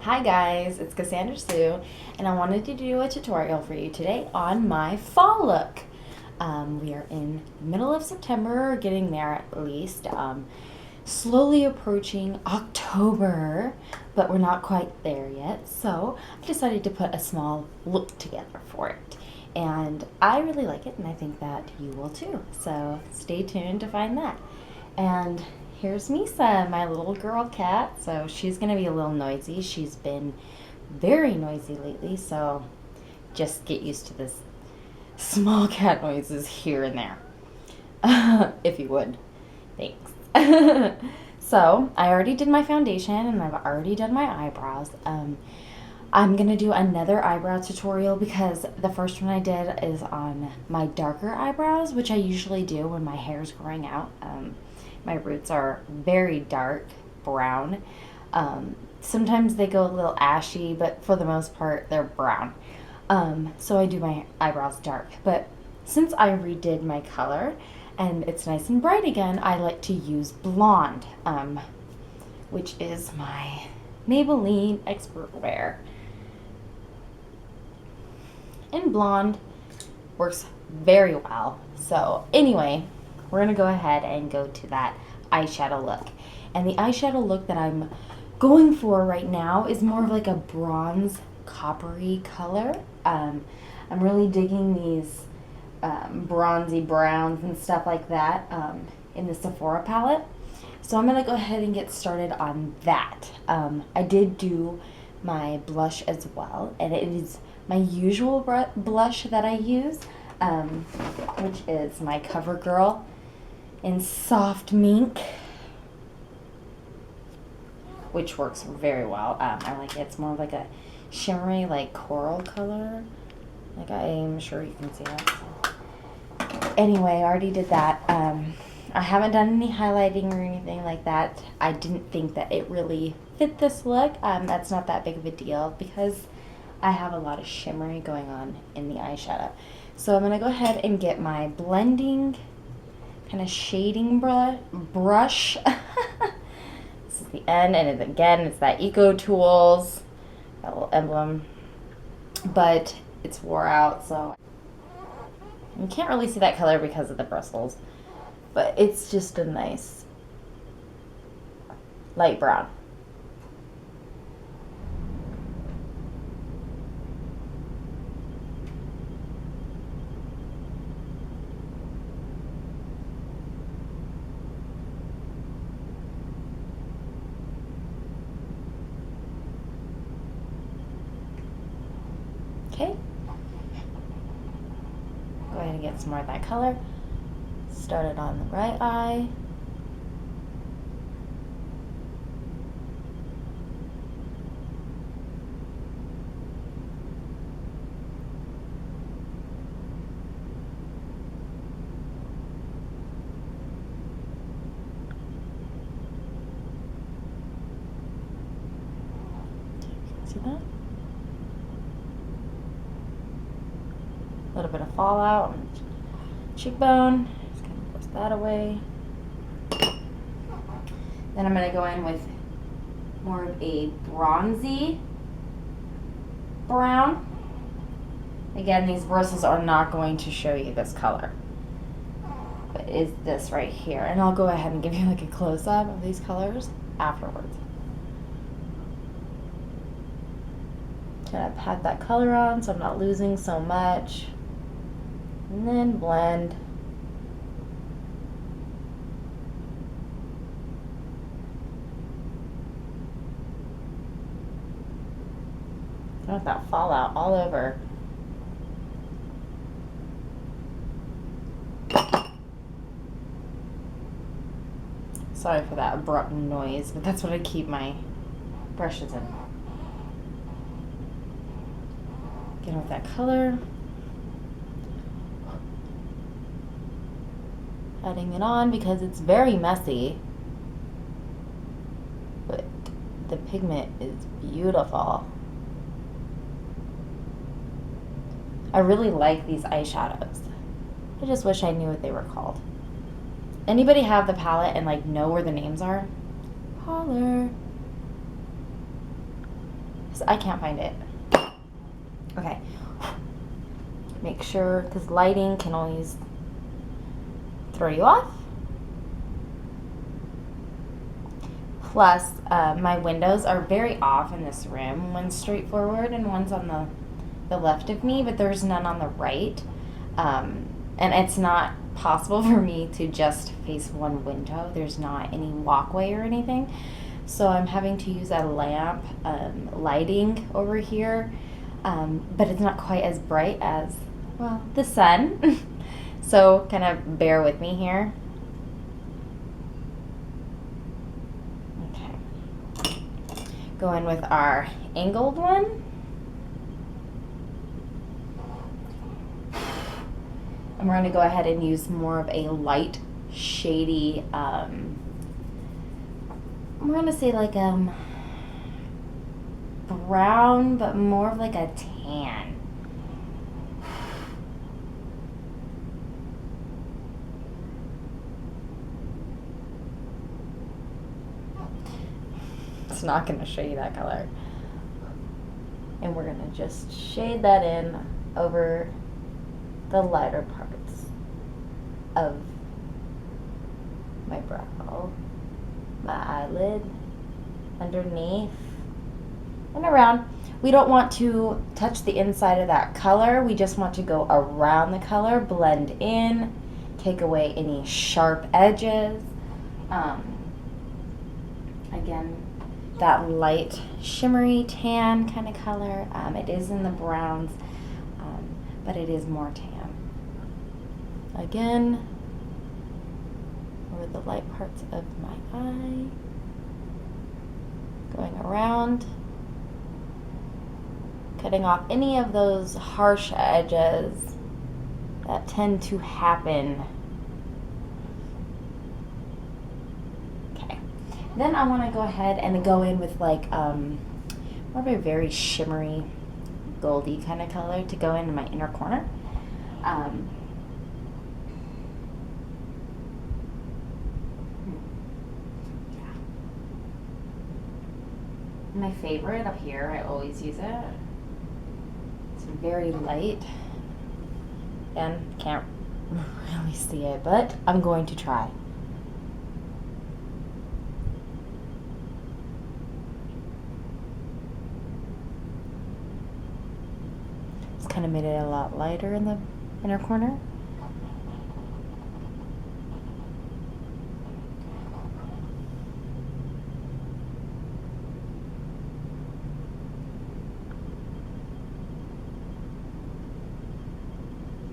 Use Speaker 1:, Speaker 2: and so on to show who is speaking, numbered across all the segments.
Speaker 1: Hi guys, it's Cassandra Sue, and I wanted to do a tutorial for you today on my fall look. We are in the middle of September, getting there at least, slowly approaching October, but we're not quite there yet, so I decided to put a small look together for it. And I really like it, and I think that you will too, so stay tuned to find that. And here's Misa, my little girl cat. So she's going to be a little noisy. She's been very noisy lately, so just get used to this small cat noises here and there, if you would. Thanks. So I already did my foundation and I've already done my eyebrows. I'm going to do another eyebrow tutorial because the first one I did is on my darker eyebrows, which I usually do when my hair's growing out. My roots are very dark brown. Sometimes they go a little ashy, but for the most part, they're brown. So I do my eyebrows dark. But since I redid my color and it's nice and bright again, I like to use blonde, which is my Maybelline Expert Wear. And blonde works very well. So anyway, we're going to go ahead and go to that eyeshadow look. And the eyeshadow look that I'm going for right now is more of like a bronze coppery color. I'm really digging these bronzy browns and stuff like that in the Sephora palette. So I'm going to go ahead and get started on that. I did do my blush as well, and it is my usual blush that I use, which is my CoverGirl in Soft Mink, which works very well. I like it. It's more like a shimmery, like coral color. Like, I am sure you can see it. So. Anyway, I already did that. I haven't done any highlighting or anything like that. I didn't think that it really fit this look. That's not that big of a deal because I have a lot of shimmery going on in the eyeshadow. So I'm going to go ahead and get my blending kind of shading brush. This is the end, and again, it's that Eco Tools, that little emblem, but it's wore out, so you can't really see that color because of the bristles, but it's just a nice light brown. Okay, go ahead and get some more of that color. Start it on the right eye. See that? A little bit of fallout on the cheekbone. Just kind of push that away. Then I'm going to go in with more of a bronzy brown. Again, these bristles are not going to show you this color, but it's this right here. And I'll go ahead and give you like a close-up of these colors afterwards. Kind of pat that color on so I'm not losing so much. And then blend. I want that fallout all over. Sorry for that abrupt noise, but that's what I keep my brushes in. Get with that color. Adding it on because it's very messy, but the pigment is beautiful. I really like these eyeshadows. I just wish I knew what they were called. Anybody have the palette and like know where the names are? Holler. I can't find it. Okay. Make sure, because lighting can always throw you off. Plus, my windows are very off in this room. One's straight forward and one's on the left of me, but there's none on the right. And it's not possible for me to just face one window. There's not any walkway or anything. So I'm having to use a lamp lighting over here, but it's not quite as bright as, well, the sun. So kind of bear with me here. Okay. Go in with our angled one. And we're going to go ahead and use more of a light, shady, we're going to say like brown, but more of like a tan. It's not going to show you that color. And we're going to just shade that in over the lighter parts of my brow, my eyelid, underneath, and around. We don't want to touch the inside of that color. We just want to go around the color, blend in, take away any sharp edges. Again, that light shimmery tan kind of color. It is in the browns, but it is more tan. Again, over the light parts of my eye, going around, cutting off any of those harsh edges that tend to happen. Okay, then I want to go ahead and go in with like more of a very shimmery goldy kind of color to go into my inner corner. My favorite up here, I always use it. It's very light and can't really see it, but I'm going to try. It's kind of made it a lot lighter in the inner corner.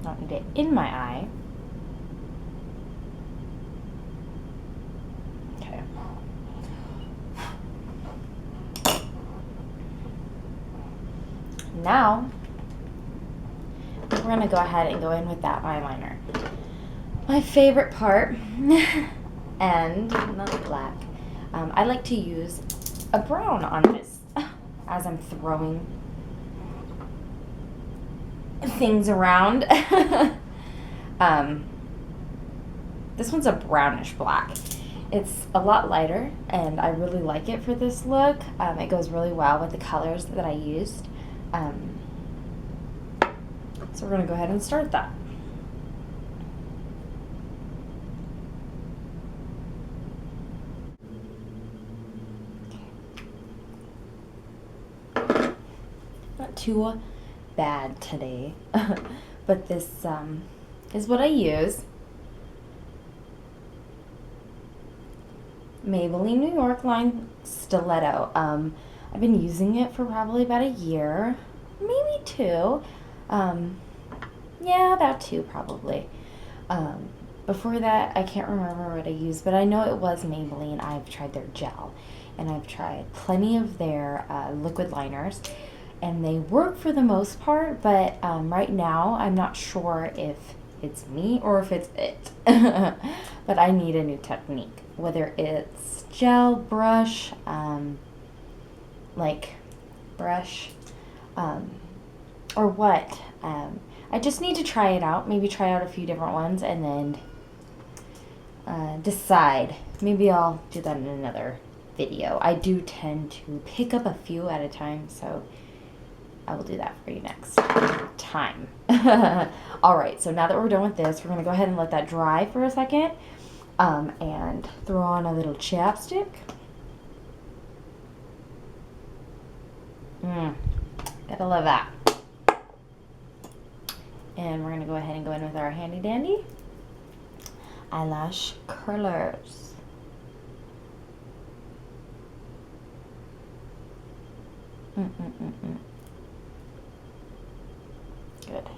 Speaker 1: Not need it in my eye. Okay. Now, we're going to go ahead and go in with that eyeliner. My favorite part, and not black, I like to use a brown on this as I'm throwing things around. This one's a brownish black. It's a lot lighter and I really like it for this look. It goes really well with the colors that I used. So we're going to go ahead and start that. Not too bad today, but this is what I use. Maybelline New York line Stiletto. I've been using it for probably about a year, maybe two. Yeah, about two probably. Before that, I can't remember what I used, but I know it was Maybelline. I've tried their gel, and I've tried plenty of their liquid liners. And they work for the most part, but right now I'm not sure if it's me or if it's it. But I need a new technique, whether it's gel, brush, like brush, or what. I just need to try it out, maybe try out a few different ones and then decide. Maybe I'll do that in another video. I do tend to pick up a few at a time, so I will do that for you next time. All right, so now that we're done with this, we're going to go ahead and let that dry for a second, and throw on a little chapstick. Gotta love that. And we're going to go ahead and go in with our handy dandy eyelash curlers. Good.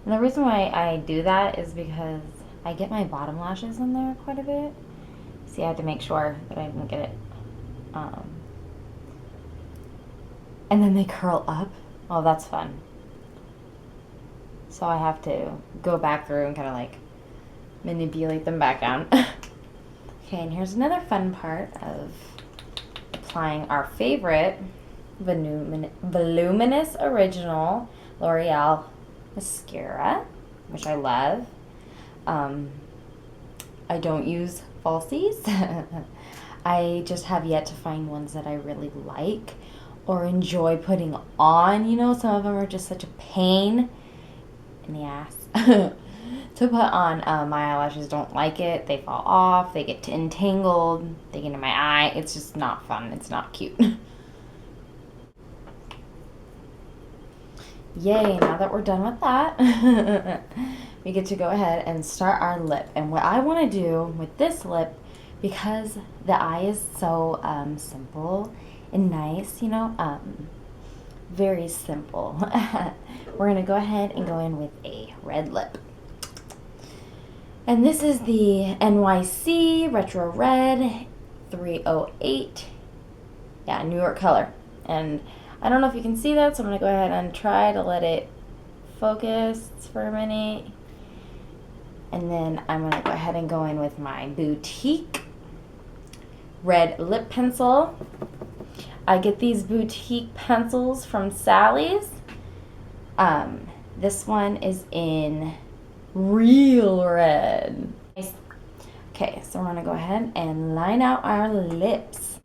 Speaker 1: And the reason why I do that is because I get my bottom lashes in there quite a bit. See, I have to make sure that I don't get it. And then they curl up. Oh, that's fun. So I have to go back through and kind of like manipulate them back down. Okay, and here's another fun part of applying our favorite Voluminous Original L'Oreal mascara, which I love. I don't use falsies. I just have yet to find ones that I really like or enjoy putting on. You know, some of them are just such a pain in the ass to put on. My eyelashes don't like it. They fall off. They get entangled. They get in my eye. It's just not fun. It's not cute. Yay, now that we're done with that, we get to go ahead and start our lip. And what I want to do with this lip, because the eye is so simple and nice, you know, very simple, we're going to go ahead and go in with a red lip. And this is the NYC Retro Red 308. Yeah, New York color. And I don't know if you can see that, so I'm going to go ahead and try to let it focus for a minute. And then I'm going to go ahead and go in with my Boutique red lip pencil. I get these Boutique pencils from Sally's. This one is in Real Red. Okay, so we're going to go ahead and line out our lips.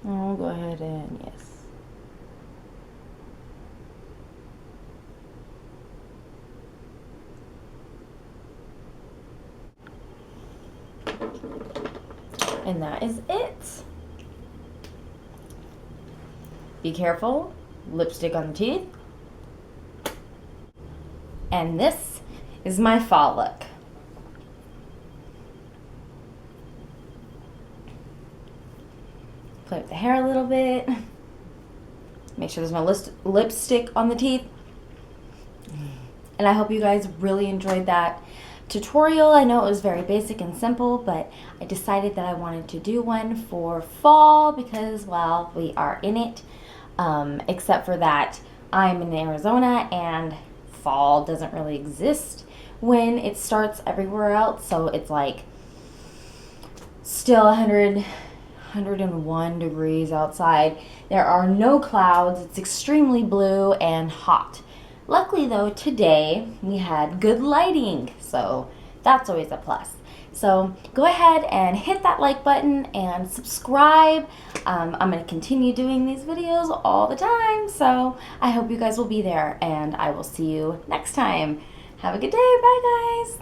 Speaker 1: I'll go ahead and, yes. And that is it. Be careful, lipstick on the teeth. And this is my fall look. Play with the hair a little bit. Make sure there's no lipstick on the teeth. And I hope you guys really enjoyed that tutorial. I know it was very basic and simple, but I decided that I wanted to do one for fall because, well, we are in it. Except for that, I'm in Arizona and fall doesn't really exist when it starts everywhere else. So it's like still 101 degrees outside. There are no clouds. It's extremely blue and hot. Luckily though, today we had good lighting, so that's always a plus. So go ahead and hit that like button and subscribe. I'm going to continue doing these videos all the time, so I hope you guys will be there, and I will see you next time. Have a good day. Bye, guys.